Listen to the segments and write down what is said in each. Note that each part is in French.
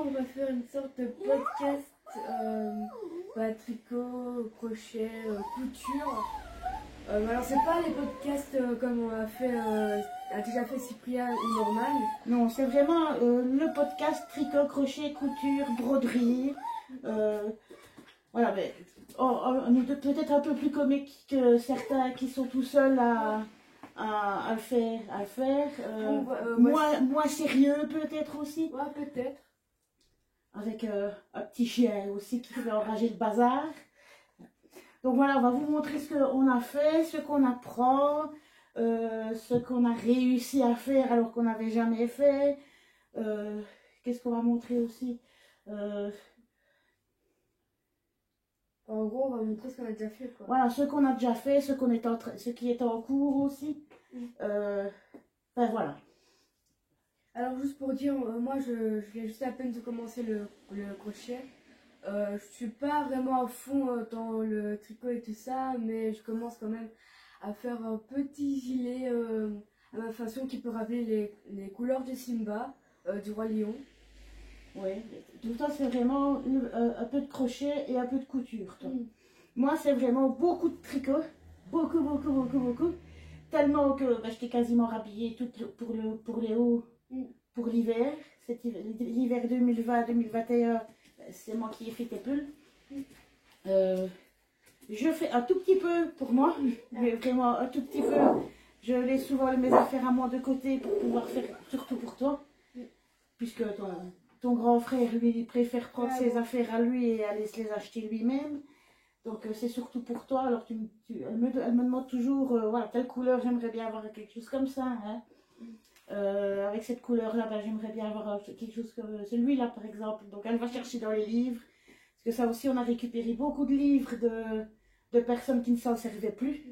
on va faire une sorte de podcast tricot, crochet, couture. Alors c'est pas les podcasts comme on a déjà fait Cyprien ou Norman. Non, c'est vraiment le podcast tricot, crochet, couture, broderie. Voilà, mais on est peut-être un peu plus comique que certains qui sont tout seuls à le faire. Moins sérieux peut-être aussi. Ouais, peut-être. Avec un petit chien aussi qui fait enrager le bazar. Donc voilà, on va vous montrer ce qu'on a fait, ce qu'on apprend, ce qu'on a réussi à faire alors qu'on n'avait jamais fait. Qu'est-ce qu'on va montrer aussi? En gros, on va montrer ce qu'on a déjà fait, quoi. Voilà, ce qu'on a déjà fait, ce qui est en cours aussi. Enfin voilà. Alors juste pour dire, moi je viens juste à peine de commencer le crochet. Je suis pas vraiment à fond dans le tricot et tout ça, mais je commence quand même à faire un petit gilet à ma façon qui peut rappeler les couleurs de Simba, du Roi Lion. Oui, tout ça c'est vraiment un peu de crochet et un peu de couture. Moi c'est vraiment beaucoup de tricot, beaucoup. Tellement que j'étais quasiment rhabillée pour les hauts, pour l'hiver. L'hiver 2020-2021, c'est moi qui ai fait tes pulls. Je fais un tout petit peu pour moi, mais vraiment un tout petit peu. Je laisse souvent mes affaires à moi de côté pour pouvoir faire, surtout pour toi. Puisque ton grand frère, lui, il préfère prendre ses affaires à lui et aller se les acheter lui-même. Donc c'est surtout pour toi. Alors elle me demande toujours, voilà, telle couleur, j'aimerais bien avoir quelque chose comme ça. Hein. Avec cette couleur-là, j'aimerais bien avoir quelque chose comme celui-là, par exemple. Donc elle va chercher dans les livres. Parce que ça aussi, on a récupéré beaucoup de livres de personnes qui ne s'en servaient plus.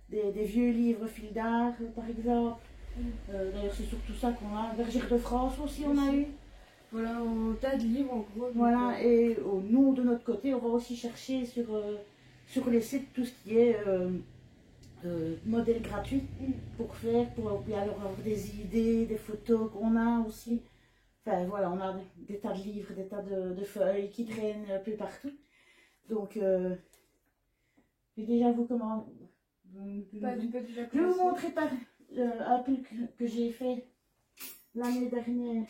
Des vieux livres fil d'art, par exemple. D'ailleurs, c'est surtout ça qu'on a. Bergère de France aussi, on a eu. Voilà, un tas de livres en gros. Voilà, et nous, de notre côté, on va aussi chercher sur les sites tout ce qui est modèle gratuit pour faire, pour alors avoir des idées, des photos qu'on a aussi. Enfin voilà, on a des tas de livres, des tas de feuilles qui traînent un peu partout. Donc, je vais déjà vous comment. Je vais vous montrer un pull que j'ai fait l'année dernière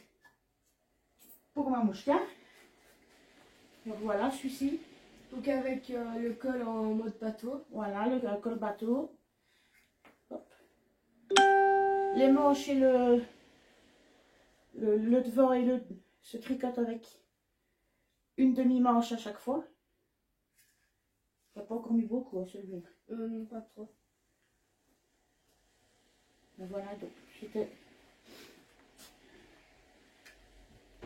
pour ma mouchka. Donc voilà, celui-ci. Donc avec le col en mode bateau. Voilà, le col bateau. Hop. Les manches et le devant et se tricotent avec une demi-manche à chaque fois. T'as pas encore mis beaucoup hein, celui-là. Non, pas trop. Voilà, donc j'étais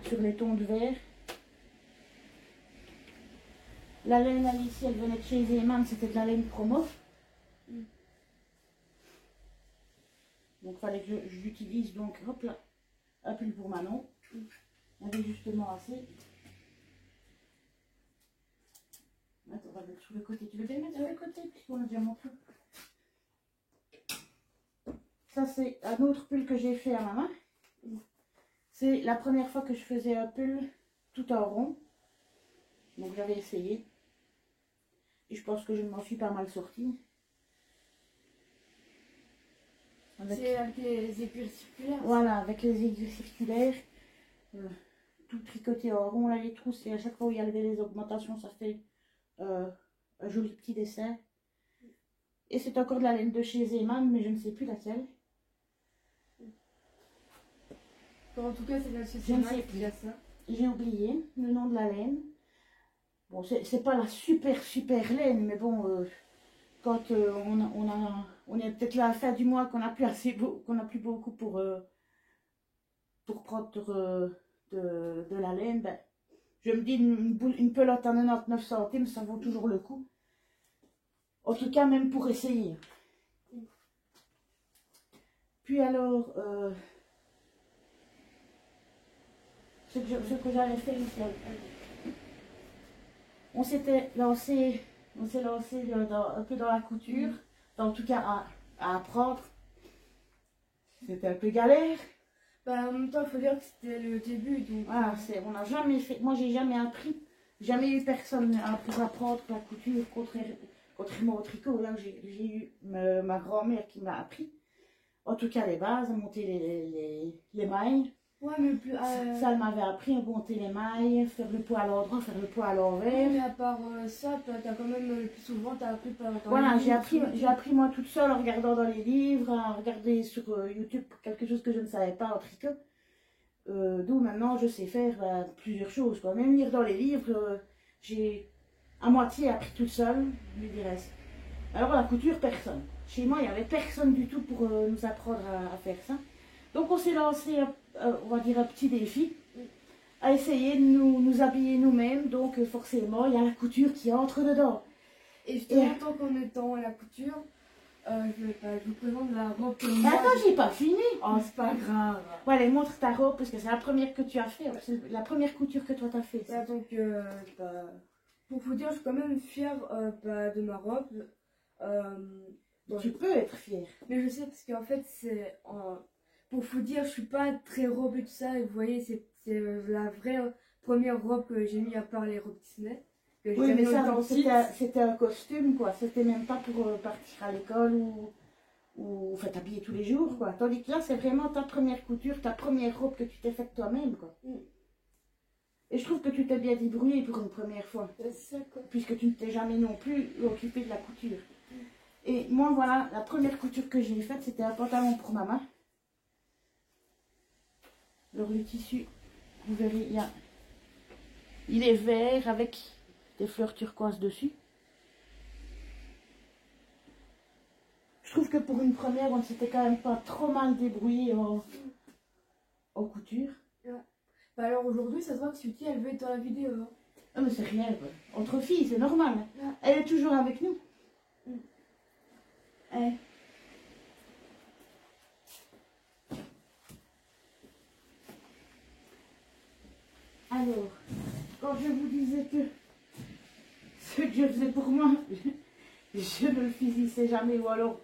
sur les tons de vert. La laine ici, elle venait de chez Zeman, c'était de la laine promo. Donc il fallait que j'utilise donc, hop là, un pull pour Manon. Il y avait justement assez. Attends, on va le mettre sur le côté. Tu veux bien le mettre sur le côté puisqu'on a déjà montré. Ça c'est un autre pull que j'ai fait à ma main. C'est la première fois que je faisais un pull tout en rond. Donc j'avais essayé. Et je pense que je m'en suis pas mal sortie. C'est avec les aiguilles circulaires. Voilà, avec les aiguilles circulaires. Tout tricoté en rond. Là les trous, c'est à chaque fois où il y avait les augmentations, ça fait un joli petit dessin. Et c'est encore de la laine de chez Zeman, mais je ne sais plus laquelle. En tout cas, c'est la Je ne sais plus. J'ai oublié le nom de la laine. Bon, c'est pas la super laine, mais bon, quand on est peut-être là à la fin du mois, qu'on n'a plus beaucoup pour prendre de la laine, ben, je me dis une pelote à 99 centimes, ça vaut toujours le coup. En tout cas, même pour essayer. Puis alors, ce que j'avais fait, on s'est lancé un peu dans la couture, en tout cas à apprendre. C'était un peu galère, Bah, en même temps, il faut dire que c'était le début, donc... Ah, on n'a jamais fait, moi j'ai jamais appris, jamais eu personne pour apprendre la couture, contrairement au tricot, là j'ai eu ma grand-mère qui m'a appris, en tout cas les bases, à monter les mailles. Ouais, mais plus... Ça elle m'avait appris à monter les mailles, faire le poids à l'endroit, faire le poids à l'envers. mais à part ça, t'as quand même, le plus souvent, t'as appris par... Voilà, j'ai appris moi toute seule en regardant dans les livres, en regardant sur YouTube quelque chose que je ne savais pas en tricot. D'où maintenant je sais faire plusieurs choses, quoi. Même lire dans les livres, j'ai à moitié appris toute seule, je dirais. Alors la couture, personne. Chez moi, il n'y avait personne du tout pour nous apprendre à faire ça. Donc on s'est lancé, on va dire, un petit défi, à essayer de nous habiller nous-mêmes. Donc forcément, il y a la couture qui entre dedans. Et justement, tant qu'on est dans la couture, je vous présente la robe que moi... Attends, j'ai pas fini. Oh, c'est pas grave. Ouais, allez, montre ta robe, parce que c'est la première que tu as fait. C'est la première couture que toi t'as fait. Bah, donc, pour vous dire, je suis quand même fière de ma robe. Tu peux être fière. Mais je sais, parce qu'en fait, pour vous dire, je suis pas très robe et tout ça. Et vous voyez, c'est la vraie première robe que j'ai mis à part les robes Disney. Oui, mais ça, c'était un costume, quoi. C'était même pas pour partir à l'école ou enfin, t'habiller tous les jours, quoi. Tandis que là, c'est vraiment ta première couture, ta première robe que tu t'es faite toi-même, quoi. Et je trouve que tu t'es bien débrouillée pour une première fois. C'est ça, quoi. Puisque tu ne t'es jamais non plus occupée de la couture. Et moi, voilà, la première couture que j'ai faite, c'était un pantalon pour maman. Alors, le tissu, vous verrez, il est vert avec des fleurs turquoises dessus. Je trouve que pour une première, on ne s'était quand même pas trop mal débrouillé en couture. Ouais. Bah alors aujourd'hui, ça se voit que Suti, elle veut être dans la vidéo. Hein. Ah mais c'est rien, quoi. Entre filles, c'est normal. Ouais. Elle est toujours avec nous. Alors, quand je vous disais que ce que je faisais pour moi, je ne le finissais jamais, ou alors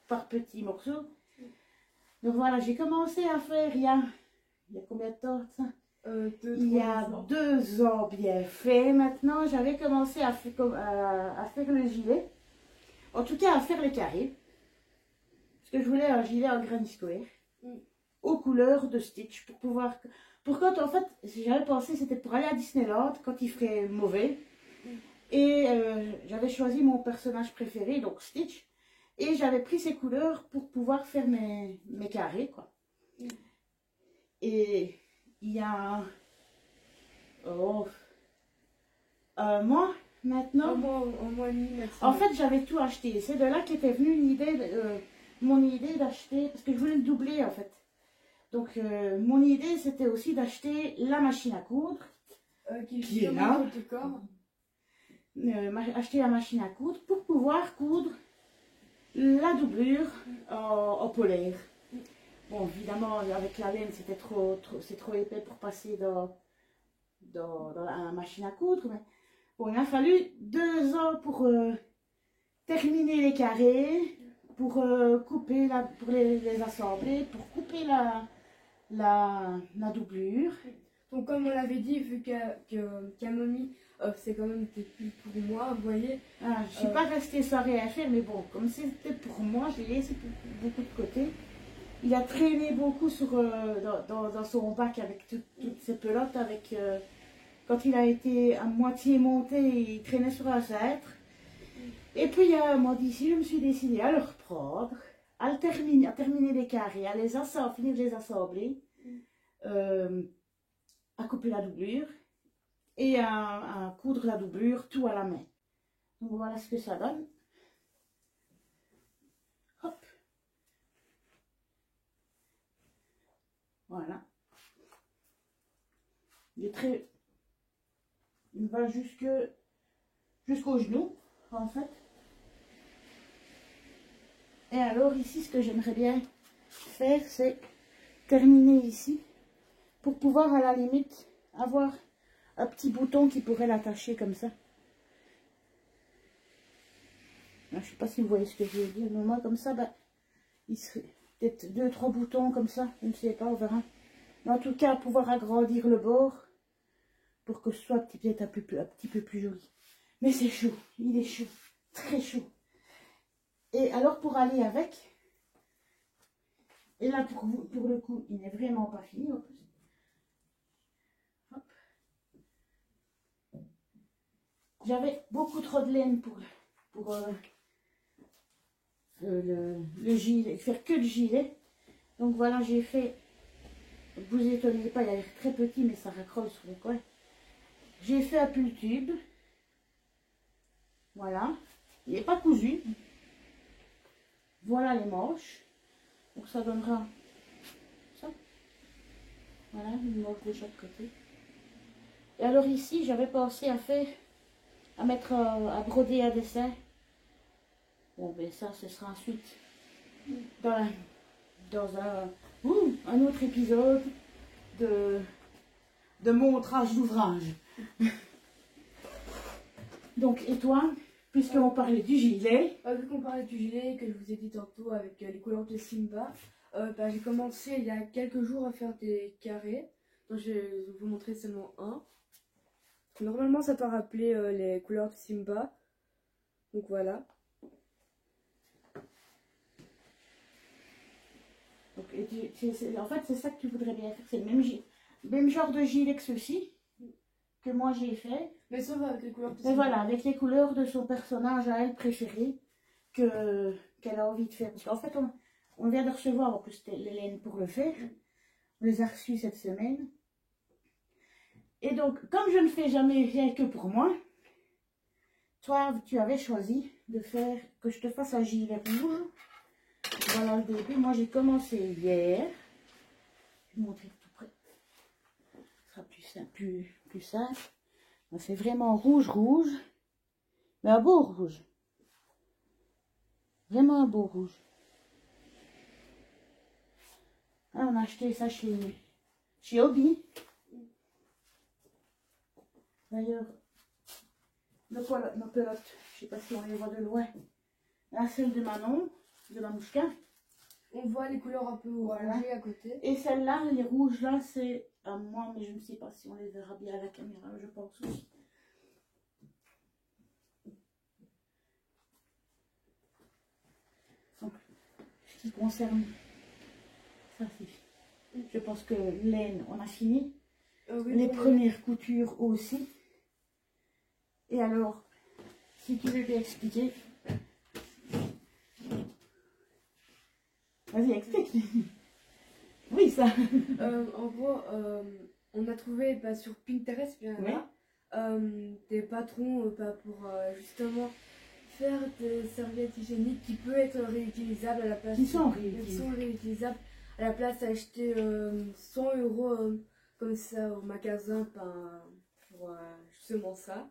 par petits morceaux. Donc voilà, j'ai commencé à faire il y a combien de temps ça? Il y a 2 ans bien fait maintenant. J'avais commencé à faire le gilet, en tout cas à faire les carrés, parce que je voulais un gilet en Granny Square, aux couleurs de Stitch, pour quand en fait, j'avais pensé c'était pour aller à Disneyland quand il ferait mauvais. Et j'avais choisi mon personnage préféré, donc Stitch. Et j'avais pris ces couleurs pour pouvoir faire mes carrés, quoi. Et il y a un mois maintenant. Un mois et demi maintenant. En fait, j'avais tout acheté. C'est de là qu'était venue mon idée d'acheter, parce que je voulais le doubler en fait. Donc mon idée c'était aussi d'acheter la machine à coudre. Qui est là. Acheter la machine à coudre pour pouvoir coudre la doublure en polaire. Bon, évidemment, avec la laine, c'est trop épais pour passer dans la machine à coudre. Mais bon, il a fallu 2 ans pour terminer les carrés, pour couper, pour les assembler, pour couper la doublure. Donc comme on l'avait dit, vu qu'Amami, c'est quand même plus pour moi, vous voyez. Ah, je ne suis pas restée sans rien faire, mais bon, comme c'était pour moi, je l'ai laissé beaucoup de côté. Il a traîné beaucoup dans son bac avec toutes ces pelotes. Quand il a été à moitié monté, il traînait sur un cintre. Et puis, il y a un mois d'ici, je me suis décidée à le reprendre, à terminer les carrés, à finir de les assembler, à couper la doublure et à coudre la doublure, tout à la main. Donc, voilà ce que ça donne. Hop. Voilà. Il va jusqu'au genou, en fait. Et alors ici, ce que j'aimerais bien faire, c'est terminer ici, pour pouvoir à la limite avoir un petit bouton qui pourrait l'attacher comme ça. Je ne sais pas si vous voyez ce que je veux dire, mais moi comme ça, bah, il serait peut-être 2-3 boutons comme ça, je ne sais pas, on verra. Mais en tout cas, pouvoir agrandir le bord pour que ce soit peut-être un petit peu plus joli. Mais c'est chaud, il est chaud, très chaud. Et alors pour aller avec, et là pour le coup, il n'est vraiment pas fini en plus. J'avais beaucoup trop de laine pour le gilet, faire que le gilet. Donc voilà, j'ai fait, vous étonnez pas, il a l'air très petit, mais ça raccroche sur les coins. J'ai fait un pull tube. Voilà. Il n'est pas cousu. Voilà les manches. Donc ça donnera ça. Voilà, une manche de chaque côté. Et alors ici, j'avais pensé à mettre, à broder un dessin. Bon, ben ça, ce sera ensuite dans un autre épisode de montrage d'ouvrage. Donc, et toi, puisqu'on parlait du gilet. Vu qu'on parlait du gilet que je vous ai dit tantôt avec les couleurs de Simba, j'ai commencé il y a quelques jours à faire des carrés. Donc je vais vous montrer seulement un. Normalement ça doit rappeler les couleurs de Simba. Donc voilà. Donc, en fait, c'est ça que tu voudrais bien faire. C'est le même genre de gilet que ceci que moi j'ai fait. Mais sauf avec les couleurs de Simba. Mais voilà, avec les couleurs de son personnage à elle préféré qu'elle a envie de faire. Parce qu'en fait, on vient de recevoir en plus les laines pour le faire. On les a reçues cette semaine. Et donc, comme je ne fais jamais rien que pour moi, toi, tu avais choisi de faire que je te fasse un gilet rouge. Voilà le début. Moi, j'ai commencé hier. Je vais vous montrer tout près. Ce sera plus simple. C'est vraiment rouge, mais un beau rouge. Vraiment un beau rouge. Ah, on a acheté ça chez Hobby. D'ailleurs, nos pelotes, je sais pas si on les voit de loin. Là, celle de Manon, de la Mouchka. On voit les couleurs un peu orangées à côté. Et celle-là, les rouges là, c'est à moi, mais je ne sais pas si on les verra bien à la caméra, je pense aussi. Donc, ce qui concerne ça, c'est. Je pense que laine, on a fini. Oui, les premières coutures aussi. Et alors, si tu veux bien expliquer. Vas-y, explique. Oui, ça. En gros, on a trouvé sur Pinterest, bien là, des patrons pour justement faire des serviettes hygiéniques qui peuvent être réutilisables à la place. Qui sont réutilisables à la place d'acheter 100 € comme ça au magasin pour justement ça.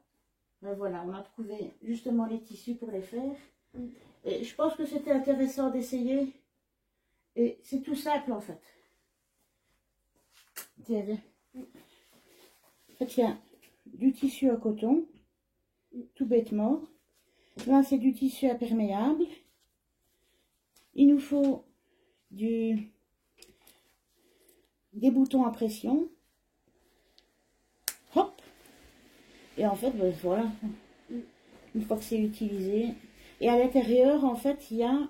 Ben voilà, on a trouvé justement les tissus pour les faire. Et je pense que c'était intéressant d'essayer. Et c'est tout simple en fait. Tiens, viens. En fait, il y a du tissu à coton, tout bêtement. Là, c'est du tissu imperméable. Il nous faut des boutons à pression. Hop. Et en fait, ben, voilà. Une fois que c'est utilisé. Et à l'intérieur, en fait, il y a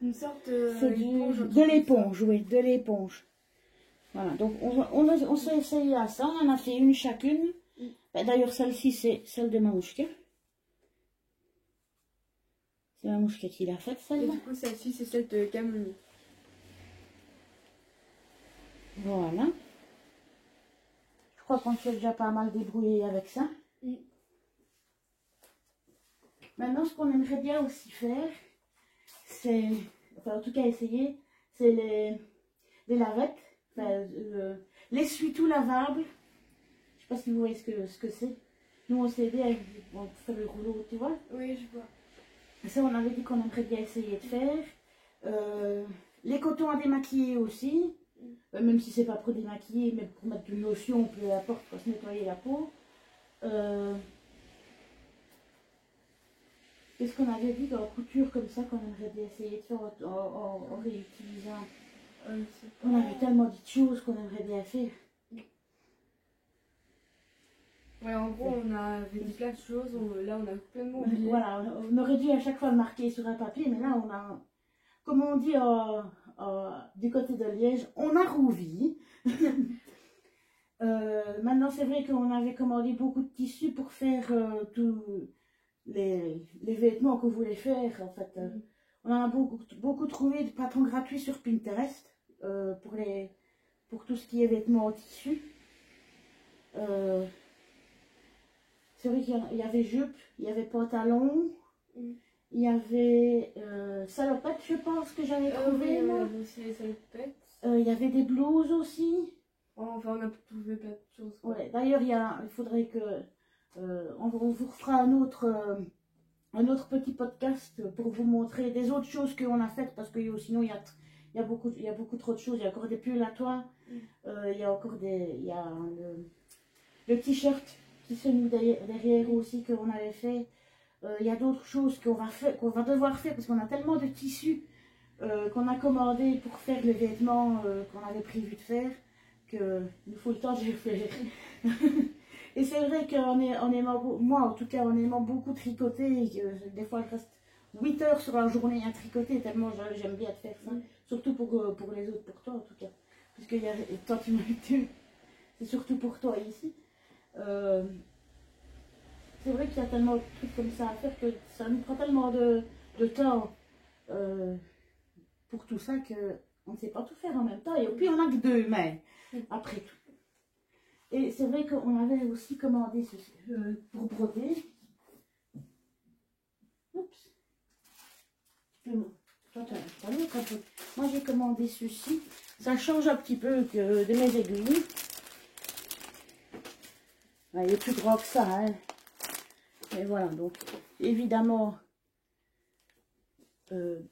une sorte de l'éponge, oui, de l'éponge. Voilà, donc on s'est essayé à ça, on en a fait une chacune. D'ailleurs, celle-ci, c'est celle de Mamouchka. C'est Mamouchka qui l'a faite, celle-là. Et du coup, celle-ci, c'est celle de Camille. Voilà. Je crois qu'on s'est déjà pas mal débrouillé avec ça. Maintenant, ce qu'on aimerait bien aussi faire, c'est, enfin en tout cas essayer, c'est les lavettes, enfin, l'essuie-tout lavable. Je sais pas si vous voyez ce que c'est. Nous on s'est aidé avec on fait le rouleau, tu vois. Oui, je vois. Ça, on avait dit qu'on aimerait bien essayer de faire. Les cotons à démaquiller aussi, même si c'est pas pour démaquiller, mais pour mettre de lotion, peu importe, pour se nettoyer la peau. Qu'est-ce qu'on avait dit dans la couture comme ça qu'on aimerait bien essayer de faire en réutilisant Je sais pas. On avait tellement de choses qu'on aimerait bien faire. Ouais, en gros, on avait dit plein de choses. Là, on a complètement oublié. Voilà, on aurait dû à chaque fois le marquer sur un papier, mais là, on a, comme on dit du côté de Liège, on a rouvi. Maintenant, c'est vrai qu'on avait commandé beaucoup de tissus pour faire tous les vêtements qu'on voulait faire. En fait, on a beaucoup trouvé de patrons gratuits sur Pinterest pour tout ce qui est vêtements en tissu. C'est vrai qu'il y avait jupe, il y avait pantalon, il y avait salopette, je pense que j'avais trouvé. Oui, aussi les salopettes. Il y avait des blouses aussi. Enfin, on a trouvé plein de choses. Ouais, d'ailleurs, il faudrait que on vous refera un autre petit podcast pour vous montrer des autres choses qu'on a faites, parce que sinon il y a beaucoup trop de choses. Il y a encore des pulls à toile, il y a encore le t-shirt qui se noue derrière aussi qu'on avait fait. Il y a d'autres choses qu'on va devoir faire parce qu'on a tellement de tissus qu'on a commandé pour faire les vêtements qu'on avait prévu de faire, qu'il nous faut le temps de les faire. Et c'est vrai moi en tout cas, en aimant beaucoup tricoter, des fois je reste 8 heures sur la journée à tricoter, tellement j'aime bien de faire ça. Surtout pour les autres, pour toi en tout cas. Parce que toi tu m'as dit, c'est surtout pour toi ici. C'est vrai qu'il y a tellement de trucs comme ça à faire que ça nous prend tellement de temps pour tout ça qu'on ne sait pas tout faire en même temps. Et puis on n'a que 2 mains, après tout. Et c'est vrai qu'on avait aussi commandé pour broder. Oups. Moi j'ai commandé ceci. Ça change un petit peu que de mes aiguilles. Il est plus grand que ça. Hein. Et voilà, donc évidemment de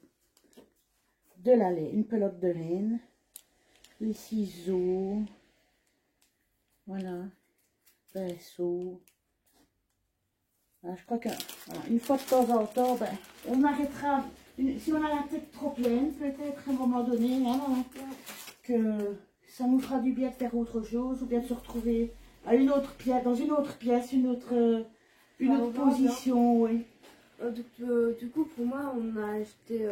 la laine, une pelote de laine, les ciseaux, voilà, pinceau. Je crois que voilà, une fois de temps en temps, on arrêtera, si on a la tête trop pleine, peut-être à un moment donné, hein, que ça nous fera du bien de faire autre chose, ou bien de se retrouver à dans une autre pièce, une autre position, oui. Du coup, pour moi, on a acheté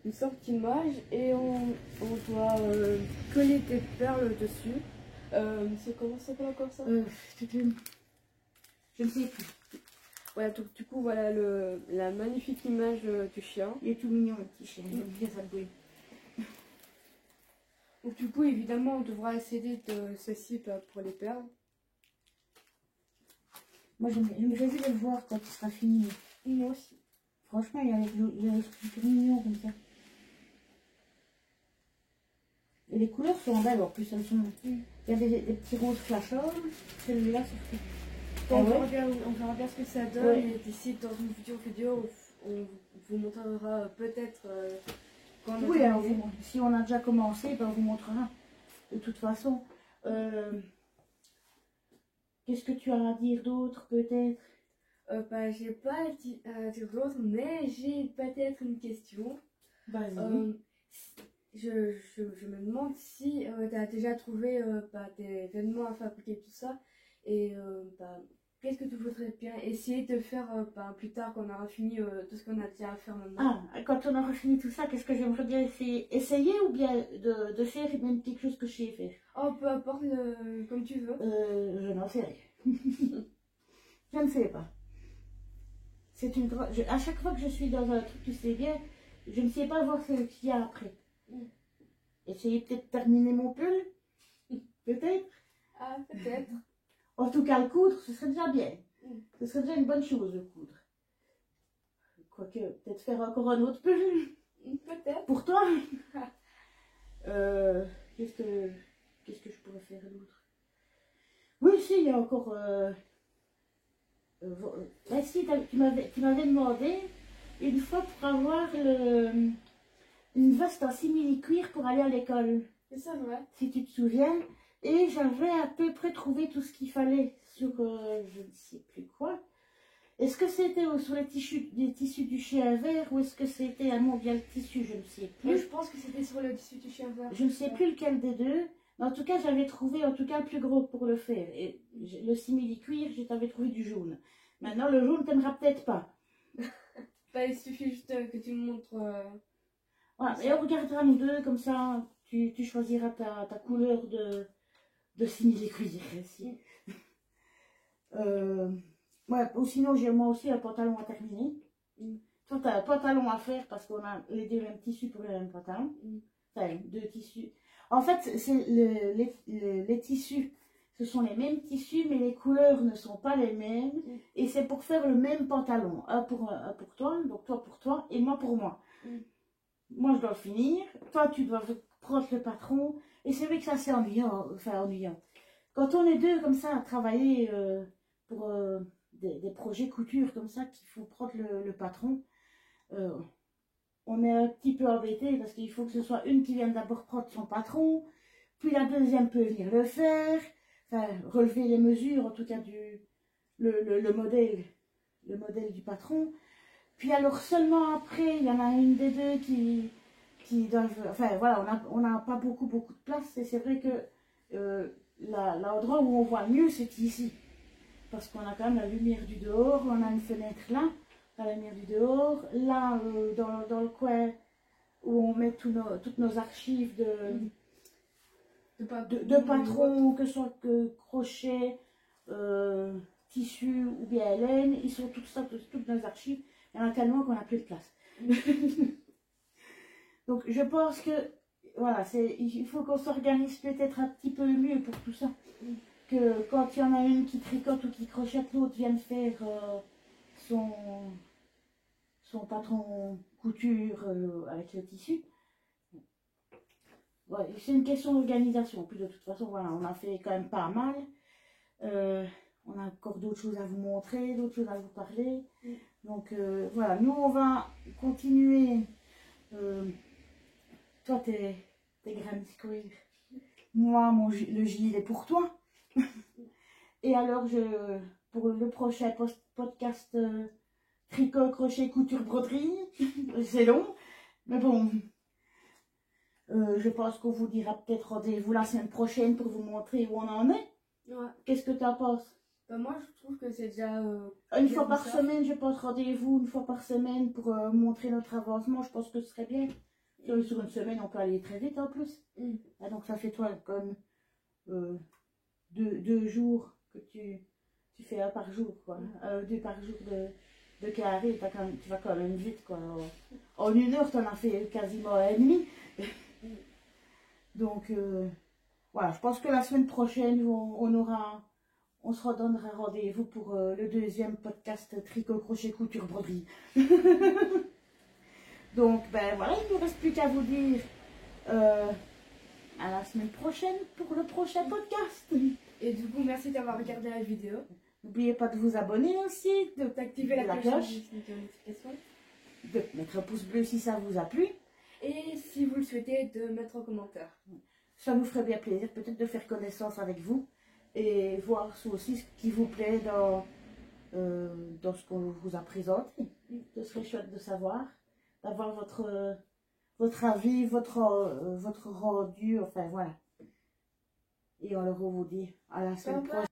une sorte d'image et on doit coller des perles dessus. C'est comment ça s'appelle encore ça? Je ne sais plus. Ouais, donc, du coup, voilà la magnifique image du chien. Il est tout mignon le petit chien, j'aime bien ça le bruit. Donc, du coup, évidemment, on devra essayer de ceci pour les perles. Moi, j'aimerais bien le voir quand il sera fini. Moi aussi. Franchement, il a tout mignon comme ça. Et les couleurs sont belles en plus, elles sont... Il y a des petits roses flasheurs, celui-là surtout. On verra bien ce que ça donne, et d'ici dans une future vidéo, on vous montrera peut-être quand on a oui, alors, si on a déjà commencé, on vous montrera. De toute façon, qu'est-ce que tu as à dire d'autre peut-être? J'ai pas à dire d'autre, mais j'ai peut-être une question. Vas-y. Je me demande si tu as déjà trouvé des vêtements à fabriquer, tout ça, et qu'est-ce que tu voudrais bien essayer de faire plus tard quand on aura fini tout ce qu'on a déjà à faire maintenant. Ah, quand on aura fini tout ça, qu'est-ce que j'aimerais bien essayer ou bien de faire même quelque chose que je sais faire? Oh, peu importe, comme tu veux. Je n'en sais rien. Je ne sais pas. C'est une grande... À chaque fois que je suis dans un truc, tu sais bien, je ne sais pas voir ce qu'il y a après. Essayer peut-être de terminer mon pull, peut-être. Ah, peut-être. En tout cas, le coudre, ce serait déjà bien. Ce serait déjà une bonne chose, le coudre. Quoique, peut-être faire encore un autre pull. Peut-être. Pour toi. Qu'est-ce que je pourrais faire d'autre? Oui, si, il y a encore... si, tu m'avais demandé une fois pour avoir une veste en simili-cuir pour aller à l'école. C'est ça, vrai. Si tu te souviens. Et j'avais à peu près trouvé tout ce qu'il fallait sur je ne sais plus quoi. Est-ce que c'était sur les tissus du chien vert ou est-ce que c'était un mondial tissu? Je ne sais plus. Je pense que c'était sur le tissu du chien vert. Je ne sais plus lequel des deux. Mais en tout cas, j'avais trouvé en tout cas le plus gros pour le faire. Et le simili-cuir, j'avais trouvé du jaune. Maintenant, le jaune, t'aimeras peut-être pas. Bah, il suffit juste que tu me montres. Voilà, et on regardera nous deux, comme ça, tu choisiras ta couleur de simili-cuir ici. Ouais, ou sinon, j'ai moi aussi un pantalon à terminer. Toi, tu as un pantalon à faire parce qu'on a les deux mêmes tissus pour le même pantalon. Enfin, deux tissus. En fait, c'est les tissus, ce sont les mêmes tissus, mais les couleurs ne sont pas les mêmes. Et c'est pour faire le même pantalon. Un pour toi, donc toi pour toi, et moi pour moi. Moi, je dois le finir. Toi, tu dois prendre le patron. Et c'est vrai que ça, c'est ennuyant. Enfin, ennuyant. Quand on est deux comme ça à travailler pour des projets couture comme ça, qu'il faut prendre le patron, on est un petit peu embêté parce qu'il faut que ce soit une qui vienne d'abord prendre son patron, puis la deuxième peut venir le faire, enfin, relever les mesures, en tout cas le modèle du patron. Puis alors seulement après, il y en a une des deux qui doivent... Enfin voilà, on n'a pas beaucoup de place et c'est vrai que l'endroit où on voit mieux, c'est ici. Parce qu'on a quand même la lumière du dehors, on a une fenêtre là, la lumière du dehors. Là, dans le coin où on met toutes nos archives de patrons, que ce soit crochet, tissu ou bien laine, ils sont toutes nos archives. Il y en a tellement qu'on n'a plus de place. Donc je pense que voilà, il faut qu'on s'organise peut-être un petit peu mieux pour tout ça. Que quand il y en a une qui tricote ou qui crochette, l'autre vienne faire son patron couture avec le tissu. Ouais, c'est une question d'organisation. Puis de toute façon, voilà, on a fait quand même pas mal. On a encore d'autres choses à vous montrer, d'autres choses à vous parler. Donc voilà, nous on va continuer. Toi, tes graines square. Moi, le gilet pour toi. Et alors, pour le prochain podcast tricot, crochet, couture, broderie, c'est long. Mais bon, je pense qu'on vous dira peut-être rendez-vous la semaine prochaine pour vous montrer où on en est. Ouais. Qu'est-ce que tu en penses? Moi, je trouve que c'est déjà... une fois par semaine, je pense rendez-vous une fois par semaine pour montrer notre avancement. Je pense que ce serait bien. Sur une semaine, on peut aller très vite en plus. Ah, donc ça fait toi comme 2 jours que tu fais un par jour, quoi. 2 par jour de carré, tu vas quand même vite, quoi. En 1 heure, tu en as fait quasiment 1,5. Donc, voilà, je pense que la semaine prochaine, on se redonnera rendez-vous pour le deuxième podcast tricot, crochet, couture, broderie. Donc, ben voilà, il ne nous reste plus qu'à vous dire à la semaine prochaine pour le prochain podcast. Et du coup, merci d'avoir regardé la vidéo. N'oubliez pas de vous abonner aussi, d'activer la cloche de notification, de mettre un pouce bleu si ça vous a plu. Et si vous le souhaitez, de mettre en commentaire. Ça nous ferait bien plaisir peut-être de faire connaissance avec vous et voir aussi ce qui vous plaît dans ce qu'on vous a présenté. Ce serait chouette de savoir, d'avoir votre avis, votre rendu, enfin voilà. Et alors on vous dit à la semaine prochaine.